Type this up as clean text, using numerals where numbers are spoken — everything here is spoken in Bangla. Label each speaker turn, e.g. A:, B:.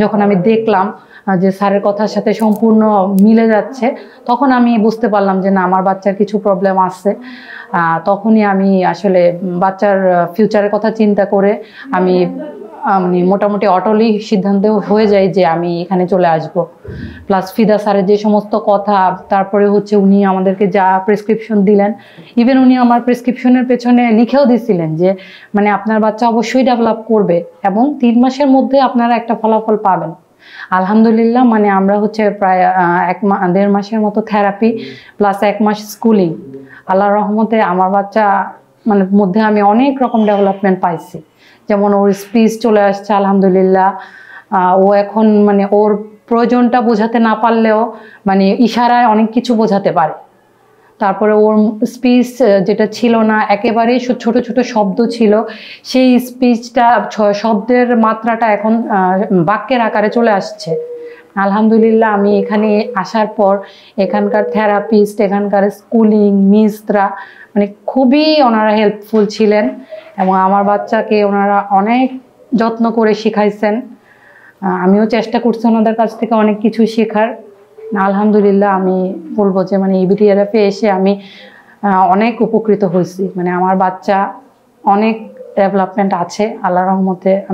A: যখন আমি দেখলাম যে স্যারের কথার সাথে সম্পূর্ণ মিলে যাচ্ছে, তখন আমি বুঝতে পারলাম যে না, আমার বাচ্চার কিছু প্রবলেম আছে। তখনই আমি আসলে বাচ্চার ফিউচারের কথা চিন্তা করে আমি মোটামুটি অটলি সিদ্ধান্ত হয়ে যায় যে আমি এখানে চলে আসব। প্লাস ফিদা স্যারের যে সমস্ত কথা, তারপরে হচ্ছে উনি আমাদেরকে যা প্রেসক্রিপশন দিলেন, ইভেন উনি আমার প্রেসক্রিপশনের পেছনে লিখেও দিছিলেন যে মানে আপনার বাচ্চা অবশ্যই ডেভেলপ করবে এবং 3 মাসের মধ্যে আপনারা একটা ফলাফল পাবেন। আলহামদুলিল্লাহ, মানে আমরা হচ্ছে প্রায় 1.5 মাসের মতো থেরাপি প্লাস 1 মাস স্কুলিং, আল্লাহর রহমতে আমার বাচ্চা মানে মধ্যে আমি অনেক রকম ডেভেলপমেন্ট পাইছি। যেমন ওর স্পিচ চলে আসছে আলহামদুলিল্লাহ। ও এখন মানে ওর প্রয়োজনটা বোঝাতে না পারলেও মানে ইশারায় অনেক কিছু বোঝাতে পারে। তারপরে ওর স্পিচ যেটা ছিল না, একেবারেই ছোট ছোট শব্দ ছিল, সেই স্পিচটা শব্দের মাত্রাটা এখন বাক্যের আকারে চলে আসছে। আলহামদুলিল্লাহ, আমি এখানে আসার পর এখানকার থেরাপিস্ট, এখানকার স্কুলিং মিসরা মানে খুবই ওনারা হেল্পফুল ছিলেন এবং আমার বাচ্চাকে ওনারা অনেক যত্ন করে শিখাইছেন। আমিও চেষ্টা করছি ওনাদের কাছ থেকে অনেক কিছু শেখার। আলহামদুলিল্লাহ, আমি বলবো যে মানে ইবিটিআরএফে এসে আমি অনেক উপকৃত হয়েছি। মানে আমার বাচ্চা অনেক ডেভেলপমেন্ট আছে আল্লাহর রহমতে।